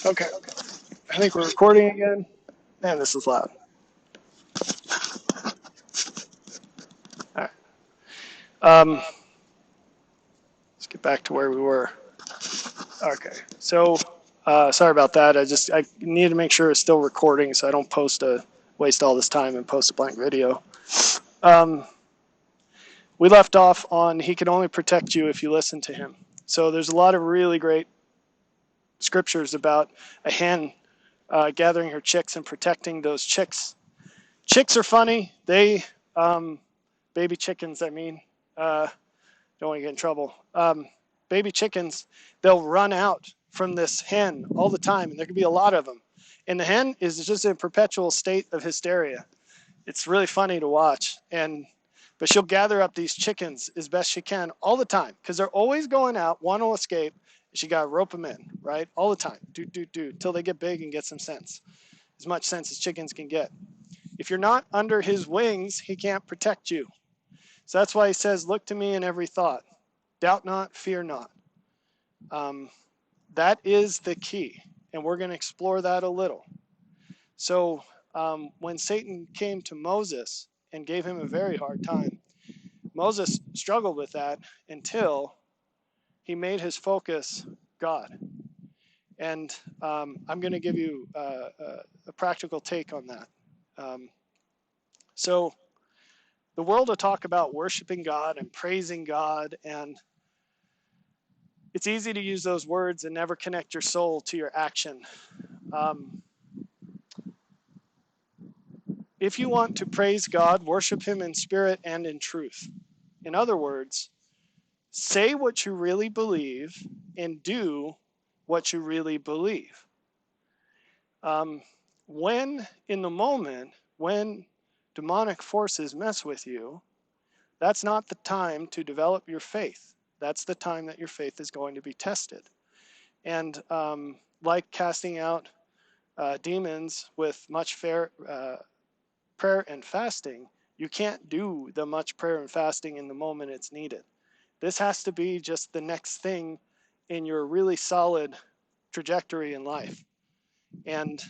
Okay, I think we're recording again. Man, this is loud. All right. Let's get back to where we were. Okay, so sorry about that. I need to make sure it's still recording so I don't waste all this time and post a blank video. We left off on he can only protect you if you listen to him. So there's a lot of really great scriptures about a hen gathering her chicks and protecting those chicks. Chicks are funny. Baby chickens, I mean, don't want to get in trouble. Baby chickens, they'll run out from this hen all the time, and there can be a lot of them. And the hen is just in a perpetual state of hysteria. It's really funny to watch. But she'll gather up these chickens as best she can all the time because they're always going out. One will escape. She got to rope them in, right? All the time. Do, till they get big and get some sense. As much sense as chickens can get. If you're not under his wings, he can't protect you. So that's why he says, look to me in every thought. Doubt not, fear not. That is the key. And we're going to explore that a little. So when Satan came to Moses and gave him a very hard time, Moses struggled with that until he made his focus God. And I'm going to give you a practical take on that. So the world will talk about worshiping God and praising God, and it's easy to use those words and never connect your soul to your action. If you want to praise God, worship him in spirit and in truth. In other words, say what you really believe and do what you really believe. When in the moment, when demonic forces mess with you, that's not the time to develop your faith. That's the time that your faith is going to be tested. And like casting out demons with much prayer and fasting, you can't do the much prayer and fasting in the moment it's needed. This has to be just the next thing in your really solid trajectory in life. And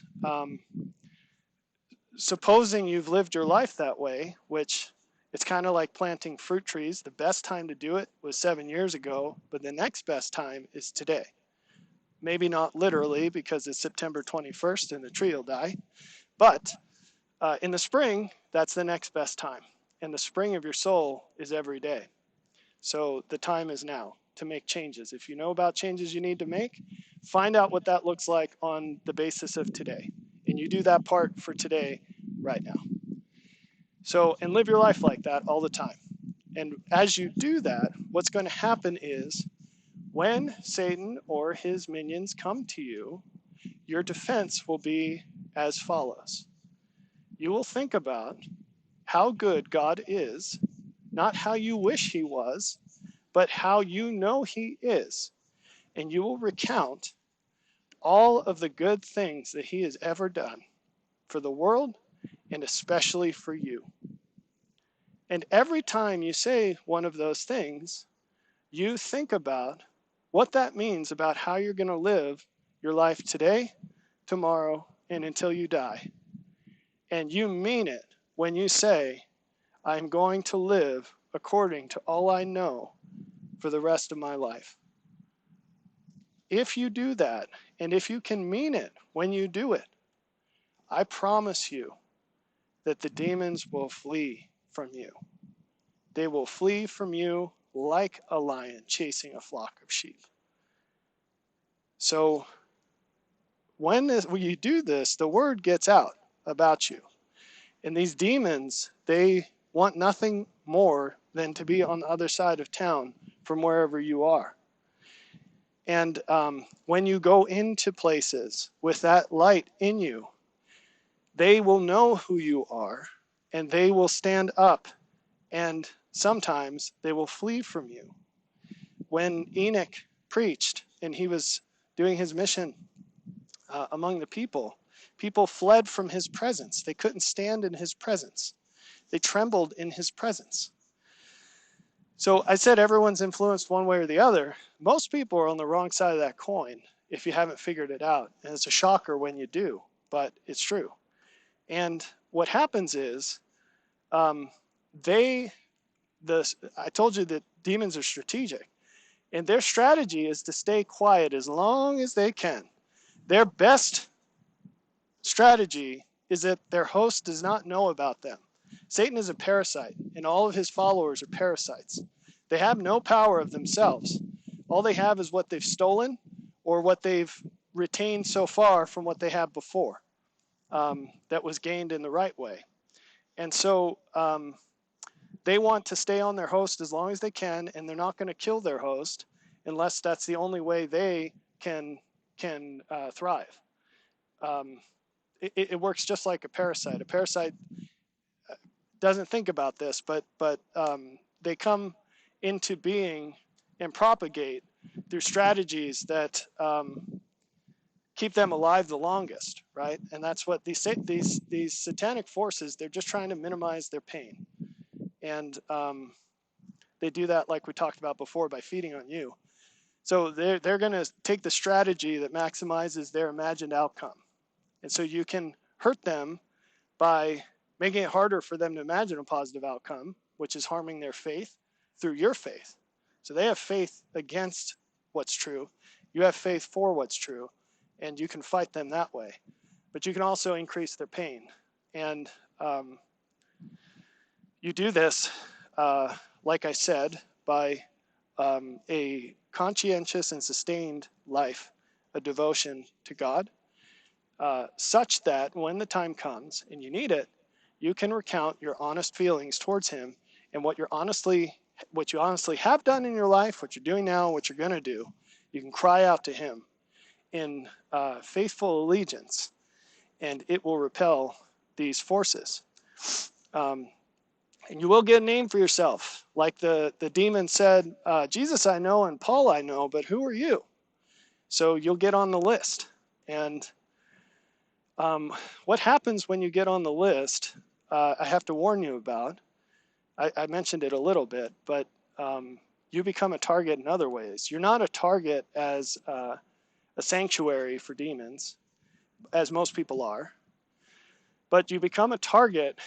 supposing you've lived your life that way, which it's kind of like planting fruit trees. The best time to do it was 7 years ago, but the next best time is today. Maybe not literally because it's September 21st and the tree will die, but in the spring, that's the next best time. And the spring of your soul is every day. So the time is now to make changes. If you know about changes you need to make, find out what that looks like on the basis of today. And you do that part for today right now. So, and live your life like that all the time. And as you do that, what's going to happen is when Satan or his minions come to you, your defense will be as follows. You will think about how good God is, not how you wish he was, but how you know he is. And you will recount all of the good things that he has ever done for the world and especially for you. And every time you say one of those things, you think about what that means about how you're going to live your life today, tomorrow, and until you die. And you mean it when you say, I'm going to live according to all I know for the rest of my life. If you do that, and if you can mean it when you do it, I promise you that the demons will flee from you. They will flee from you like a lion chasing a flock of sheep. So when you do this, the word gets out about you. And these demons, they want nothing more than to be on the other side of town from wherever you are. And when you go into places with that light in you, they will know who you are, and they will stand up, and sometimes they will flee from you. When Enoch preached and he was doing his mission among the people, people fled from his presence. They couldn't stand in his presence. They trembled in his presence. So I said everyone's influenced one way or the other. Most people are on the wrong side of that coin. if you haven't figured it out. And it's a shocker when you do, but it's true. And what happens is um, they, I told you that demons are strategic, and their strategy is to stay quiet as long as they can. Their best strategy is that their host does not know about them. Satan is a parasite, and all of his followers are parasites. They have no power of themselves. All they have is what they've stolen or what they've retained so far from what they have before, that was gained in the right way. And so they want to stay on their host as long as they can, and they're not going to kill their host unless that's the only way they can thrive. Um, it works just like a parasite. A parasite doesn't think about this, but they come into being and propagate through strategies that keep them alive the longest, right? And that's what these satanic forces, they're just trying to minimize their pain, and they do that, like we talked about before, by feeding on you. So they're going to take the strategy that maximizes their imagined outcome, and so you can hurt them by making it harder for them to imagine a positive outcome, which is harming their faith through your faith. So they have faith against what's true. You have faith for what's true, and you can fight them that way. But you can also increase their pain. And you do this, like I said, by a conscientious and sustained life, a devotion to God, such that when the time comes and you need it, you can recount your honest feelings towards him and what you honestly have done in your life, what you're doing now, what you're going to do. You can cry out to him in faithful allegiance, and it will repel these forces. And you will get a name for yourself. Like the demon said, Jesus I know and Paul I know, but who are you? So you'll get on the list. And what happens when you get on the list, I have to warn you about. I mentioned it a little bit, but you become a target in other ways. You're not a target as a sanctuary for demons, as most people are, but you become a target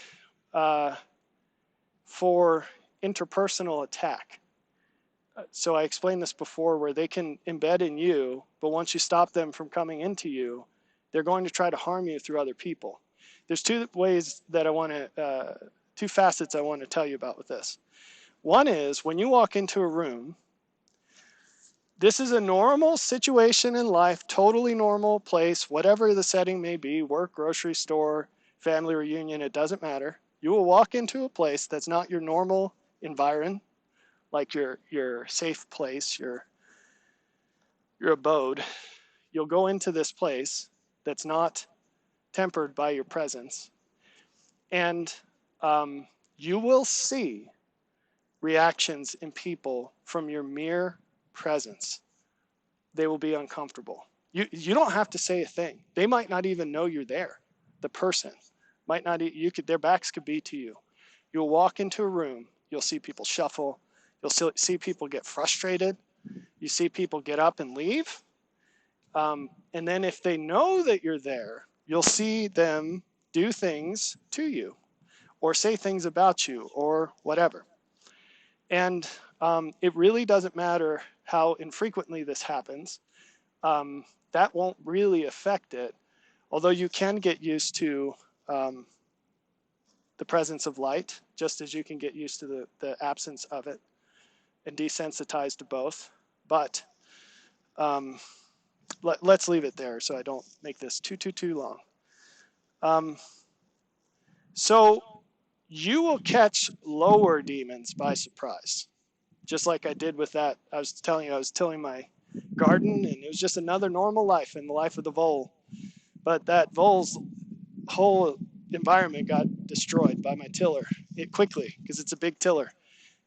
for interpersonal attack. So I explained this before, where they can embed in you, but once you stop them from coming into you, they're going to try to harm you through other people. There's two ways that I want to, two facets I want to tell you about with this. One is when you walk into a room, this is a normal situation in life, totally normal place, whatever the setting may be, work, grocery store, family reunion, it doesn't matter. You will walk into a place that's not your normal environment, like your safe place, your abode. You'll go into this place that's not tempered by your presence, and you will see reactions in people from your mere presence. They will be uncomfortable. You don't have to say a thing. They might not even know you're there. The person might not. Their backs could be to you. You'll walk into a room. You'll see people shuffle. You'll see people get frustrated. You see people get up and leave. And then if they know that you're there, you'll see them do things to you or say things about you or whatever. And it really doesn't matter how infrequently this happens. That won't really affect it, although you can get used to the presence of light, just as you can get used to the absence of it, and desensitized to both. But let's leave it there so I don't make this too long. So you will catch lower demons by surprise, just like I did with that. I was tilling my garden, and it was just another normal life in the life of the vole. But that vole's whole environment got destroyed by my tiller quickly, because it's a big tiller.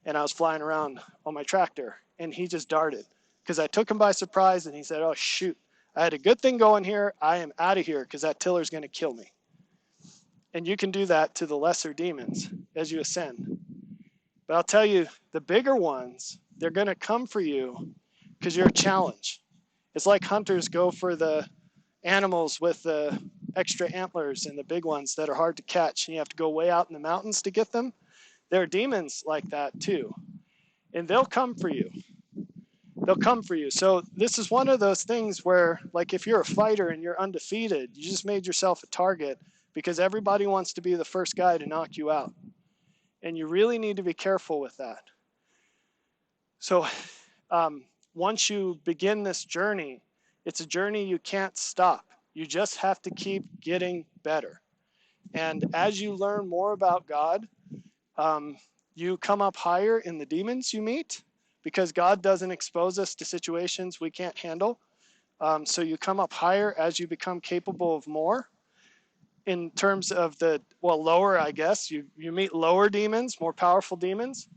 And I was flying around on my tractor, and he just darted because I took him by surprise, and he said, oh, shoot, I had a good thing going here. I am out of here because that tiller's going to kill me. And you can do that to the lesser demons as you ascend. But I'll tell you, the bigger ones, they're going to come for you because you're a challenge. It's like hunters go for the animals with the extra antlers and the big ones that are hard to catch, and you have to go way out in the mountains to get them. There are demons like that too, and they'll come for you. They'll come for you. So this is one of those things where, like, if you're a fighter and you're undefeated, you just made yourself a target because everybody wants to be the first guy to knock you out. And you really need to be careful with that. So once you begin this journey, it's a journey you can't stop. You just have to keep getting better. And as you learn more about God, you come up higher in the demons you meet, because God doesn't expose us to situations we can't handle. So you come up higher as you become capable of more. In terms of lower, I guess, you meet lower demons, more powerful demons.